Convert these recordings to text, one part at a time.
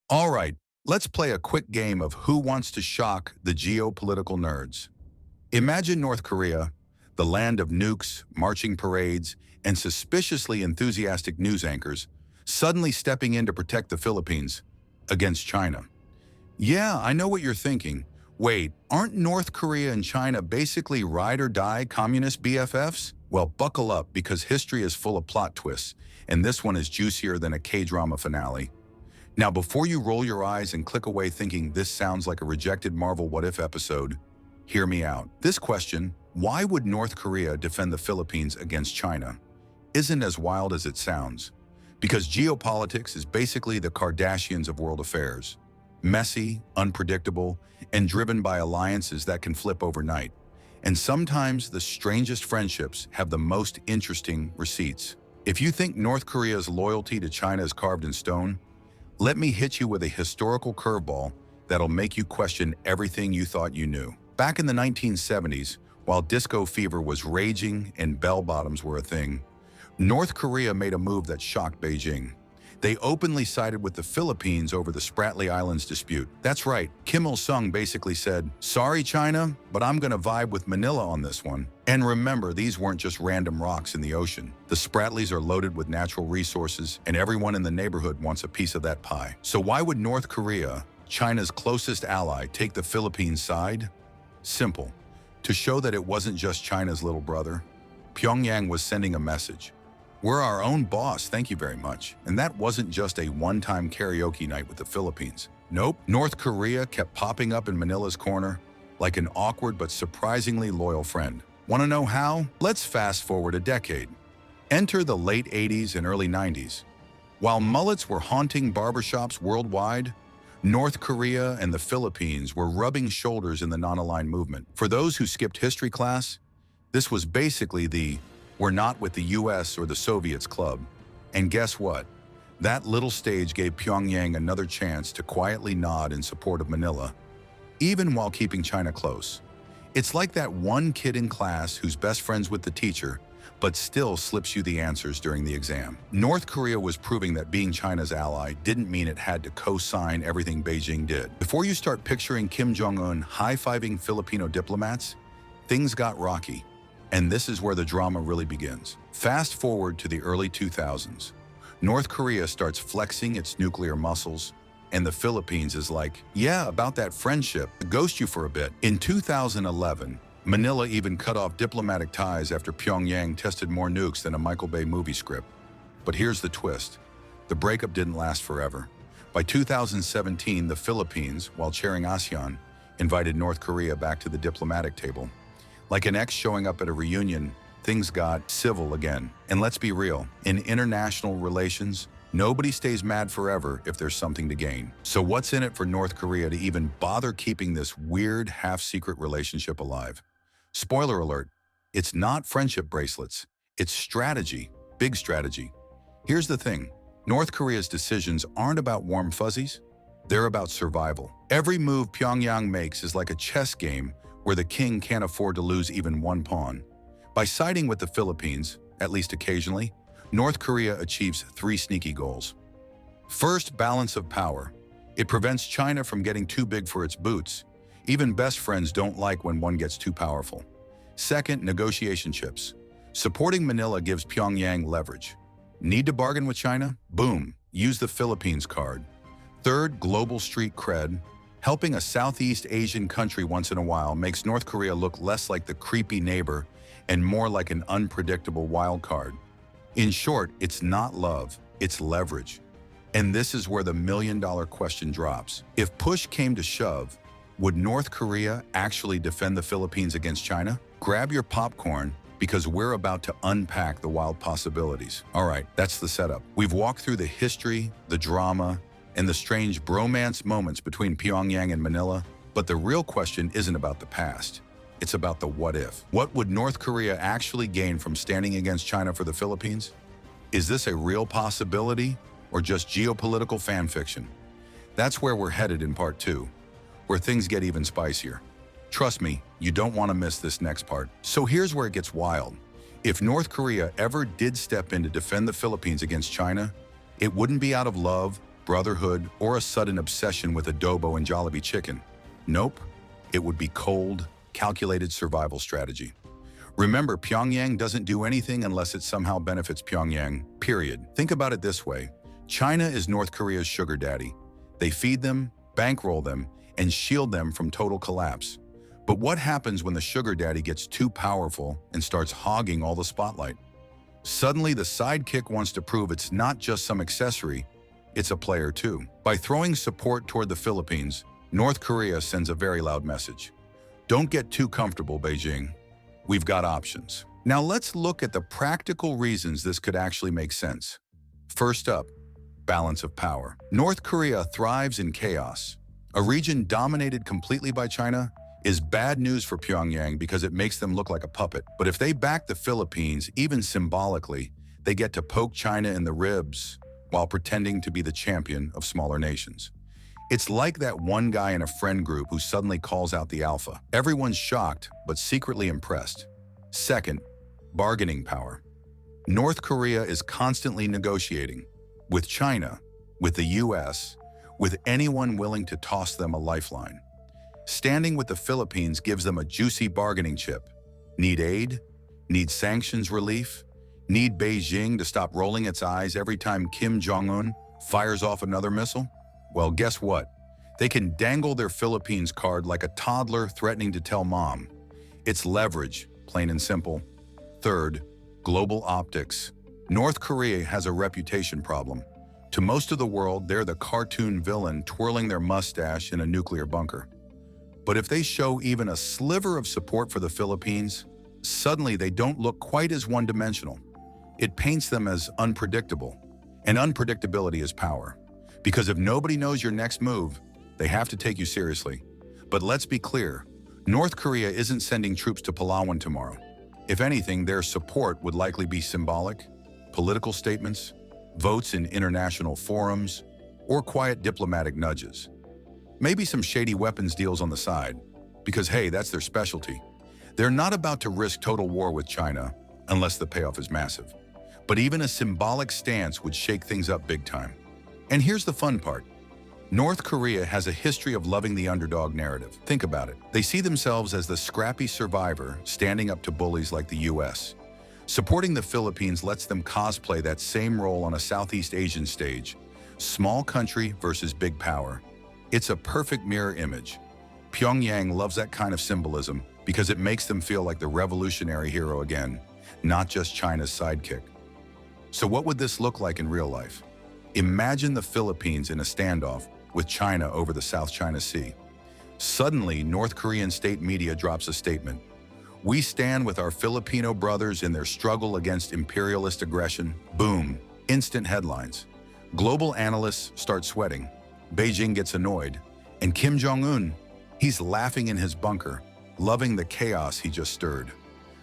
All right, let's play a quick game of Who Wants to Shock the Geopolitical Nerds. Imagine North Korea, the land of nukes, marching parades, and suspiciously enthusiastic news anchors, suddenly stepping in to protect the Philippines against China. Yeah, I know what you're thinking. Wait, aren't North Korea and China basically ride or die communist BFFs? Well, buckle up because history is full of plot twists, and this one is juicier than a K-drama finale. Now, before you roll your eyes and click away thinking this sounds like a rejected Marvel What If episode, hear me out. This question, why would North Korea defend the Philippines against China, isn't as wild as it sounds. Because geopolitics is basically the Kardashians of world affairs. Messy, unpredictable, and driven by alliances that can flip overnight. And sometimes the strangest friendships have the most interesting receipts. If you think North Korea's loyalty to China is carved in stone, let me hit you with a historical curveball that'll make you question everything you thought you knew. Back in the 1970s, while disco fever was raging and bell-bottoms were a thing, North Korea made a move that shocked Beijing. They openly sided with the Philippines over the Spratly Islands dispute. That's right, Kim Il-sung basically said, "Sorry China, but I'm gonna vibe with Manila on this one." And remember, these weren't just random rocks in the ocean. The Spratlys are loaded with natural resources, and everyone in the neighborhood wants a piece of that pie. So why would North Korea, China's closest ally, take the Philippines' side? Simple. To show that it wasn't just China's little brother. Pyongyang was sending a message. We're our own boss, thank you very much. And that wasn't just a one-time karaoke night with the Philippines. Nope, North Korea kept popping up in Manila's corner like an awkward but surprisingly loyal friend. Want to know how? Let's fast forward a decade. Enter the late 80s and early 90s. While mullets were haunting barbershops worldwide, North Korea and the Philippines were rubbing shoulders in the non-aligned movement. For those who skipped history class, this was basically the "we're not with the US or the Soviets club." And guess what? That little stage gave Pyongyang another chance to quietly nod in support of Manila, even while keeping China close. It's like that one kid in class who's best friends with the teacher, but still slips you the answers during the exam. North Korea was proving that being China's ally didn't mean it had to co-sign everything Beijing did. Before you start picturing Kim Jong-un high-fiving Filipino diplomats, things got rocky. And this is where the drama really begins. Fast forward to the early 2000s. North Korea starts flexing its nuclear muscles, and the Philippines is like, yeah, about that friendship, ghost you for a bit. In 2011, Manila even cut off diplomatic ties after Pyongyang tested more nukes than a Michael Bay movie script. But here's the twist. The breakup didn't last forever. By 2017, the Philippines, while chairing ASEAN, invited North Korea back to the diplomatic table. Like an ex showing up at a reunion, things got civil again. And let's be real, in international relations, nobody stays mad forever if there's something to gain. So what's in it for North Korea to even bother keeping this weird, half-secret relationship alive? Spoiler alert, it's not friendship bracelets, it's strategy, big strategy. Here's the thing, North Korea's decisions aren't about warm fuzzies, they're about survival. Every move Pyongyang makes is like a chess game where the king can't afford to lose even one pawn. By siding with the Philippines, at least occasionally, North Korea achieves three sneaky goals. First, balance of power. It prevents China from getting too big for its boots. Even best friends don't like when one gets too powerful. Second, negotiation chips. Supporting Manila gives Pyongyang leverage. Need to bargain with China? Boom, use the Philippines card. Third, global street cred. Helping a Southeast Asian country once in a while makes North Korea look less like the creepy neighbor and more like an unpredictable wild card. In short, it's not love, it's leverage. And this is where the million-dollar question drops. If push came to shove, would North Korea actually defend the Philippines against China? Grab your popcorn because we're about to unpack the wild possibilities. All right, that's the setup. We've walked through the history, the drama, and the strange bromance moments between Pyongyang and Manila, but the real question isn't about the past. It's about the what if. What would North Korea actually gain from standing against China for the Philippines? Is this a real possibility or just geopolitical fan fiction? That's where we're headed in part 2, where things get even spicier. Trust me, you don't want to miss this next part. So here's where it gets wild. If North Korea ever did step in to defend the Philippines against China, it wouldn't be out of love brotherhood, or a sudden obsession with adobo and Jollibee chicken. Nope, it would be cold, calculated survival strategy. Remember, Pyongyang doesn't do anything unless it somehow benefits Pyongyang, period. Think about it this way. China is North Korea's sugar daddy. They feed them, bankroll them, and shield them from total collapse. But what happens when the sugar daddy gets too powerful and starts hogging all the spotlight? Suddenly, the sidekick wants to prove it's not just some accessory, it's a player too. By throwing support toward the Philippines, North Korea sends a very loud message. Don't get too comfortable, Beijing. We've got options. Now let's look at the practical reasons this could actually make sense. First up, balance of power. North Korea thrives in chaos. A region dominated completely by China is bad news for Pyongyang because it makes them look like a puppet. But if they back the Philippines, even symbolically, they get to poke China in the ribs while pretending to be the champion of smaller nations. It's like that one guy in a friend group who suddenly calls out the alpha. Everyone's shocked, but secretly impressed. Second, bargaining power. North Korea is constantly negotiating with China, with the US, with anyone willing to toss them a lifeline. Standing with the Philippines gives them a juicy bargaining chip. Need aid? Need sanctions relief? Need Beijing to stop rolling its eyes every time Kim Jong-un fires off another missile? Well, guess what? They can dangle their Philippines card like a toddler threatening to tell mom. It's leverage, plain and simple. Third, global optics. North Korea has a reputation problem. To most of the world, they're the cartoon villain twirling their mustache in a nuclear bunker. But if they show even a sliver of support for the Philippines, suddenly they don't look quite as one-dimensional. It paints them as unpredictable. And unpredictability is power. Because if nobody knows your next move, they have to take you seriously. But let's be clear, North Korea isn't sending troops to Palawan tomorrow. If anything, their support would likely be symbolic, political statements, votes in international forums, or quiet diplomatic nudges. Maybe some shady weapons deals on the side, because hey, that's their specialty. They're not about to risk total war with China, unless the payoff is massive. But even a symbolic stance would shake things up big time. And here's the fun part. North Korea has a history of loving the underdog narrative. Think about it. They see themselves as the scrappy survivor standing up to bullies like the US. Supporting the Philippines lets them cosplay that same role on a Southeast Asian stage. Small country versus big power. It's a perfect mirror image. Pyongyang loves that kind of symbolism because it makes them feel like the revolutionary hero again, not just China's sidekick. So what would this look like in real life? Imagine the Philippines in a standoff with China over the South China Sea. Suddenly, North Korean state media drops a statement. We stand with our Filipino brothers in their struggle against imperialist aggression. Boom, instant headlines. Global analysts start sweating. Beijing gets annoyed. And Kim Jong-un, he's laughing in his bunker, loving the chaos he just stirred.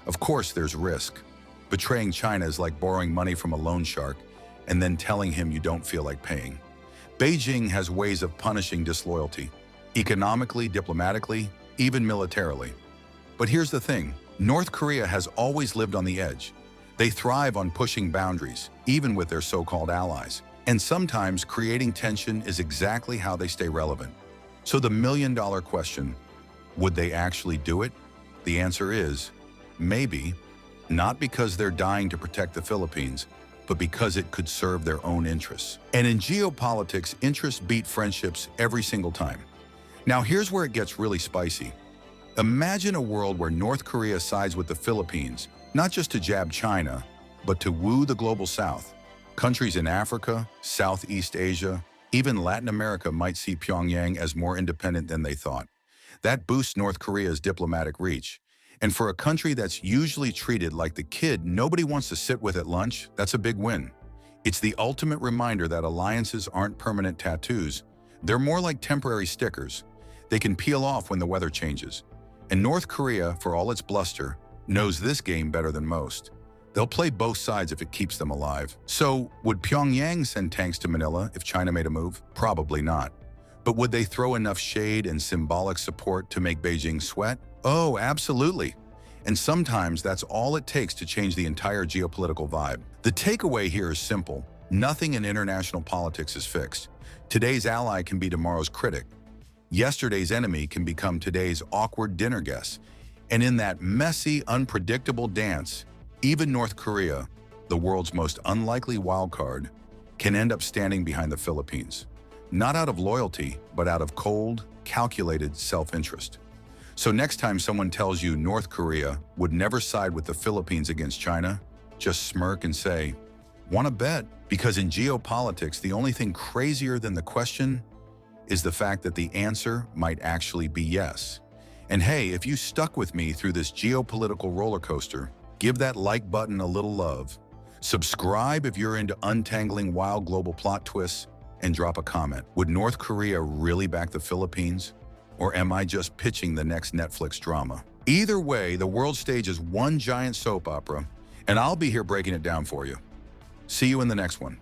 Of course, there's risk. Betraying China is like borrowing money from a loan shark and then telling him you don't feel like paying. Beijing has ways of punishing disloyalty, economically, diplomatically, even militarily. But here's the thing, North Korea has always lived on the edge. They thrive on pushing boundaries, even with their so-called allies. And sometimes creating tension is exactly how they stay relevant. So the million-dollar question, would they actually do it? The answer is, maybe, not because they're dying to protect the Philippines, but because it could serve their own interests. And in geopolitics, interests beat friendships every single time. Now here's where it gets really spicy. Imagine a world where North Korea sides with the Philippines, not just to jab China, but to woo the global South. Countries in Africa, Southeast Asia, even Latin America might see Pyongyang as more independent than they thought. That boosts North Korea's diplomatic reach. And for a country that's usually treated like the kid nobody wants to sit with at lunch, that's a big win. It's the ultimate reminder that alliances aren't permanent tattoos. They're more like temporary stickers. They can peel off when the weather changes. And North Korea, for all its bluster, knows this game better than most. They'll play both sides if it keeps them alive. So, would Pyongyang send tanks to Manila if China made a move? Probably not. But would they throw enough shade and symbolic support to make Beijing sweat? Oh, absolutely. And sometimes that's all it takes to change the entire geopolitical vibe. The takeaway here is simple. Nothing in international politics is fixed. Today's ally can be tomorrow's critic. Yesterday's enemy can become today's awkward dinner guest. And in that messy, unpredictable dance, even North Korea, the world's most unlikely wildcard, can end up standing behind the Philippines. Not out of loyalty, but out of cold, calculated self-interest. So next time someone tells you North Korea would never side with the Philippines against China, just smirk and say, "Want to bet?" Because in geopolitics, the only thing crazier than the question is the fact that the answer might actually be yes. And hey, if you stuck with me through this geopolitical roller coaster, give that like button a little love. Subscribe if you're into untangling wild global plot twists, and drop a comment. Would North Korea really back the Philippines? Or am I just pitching the next Netflix drama? Either way, the world stage is one giant soap opera, and I'll be here breaking it down for you. See you in the next one.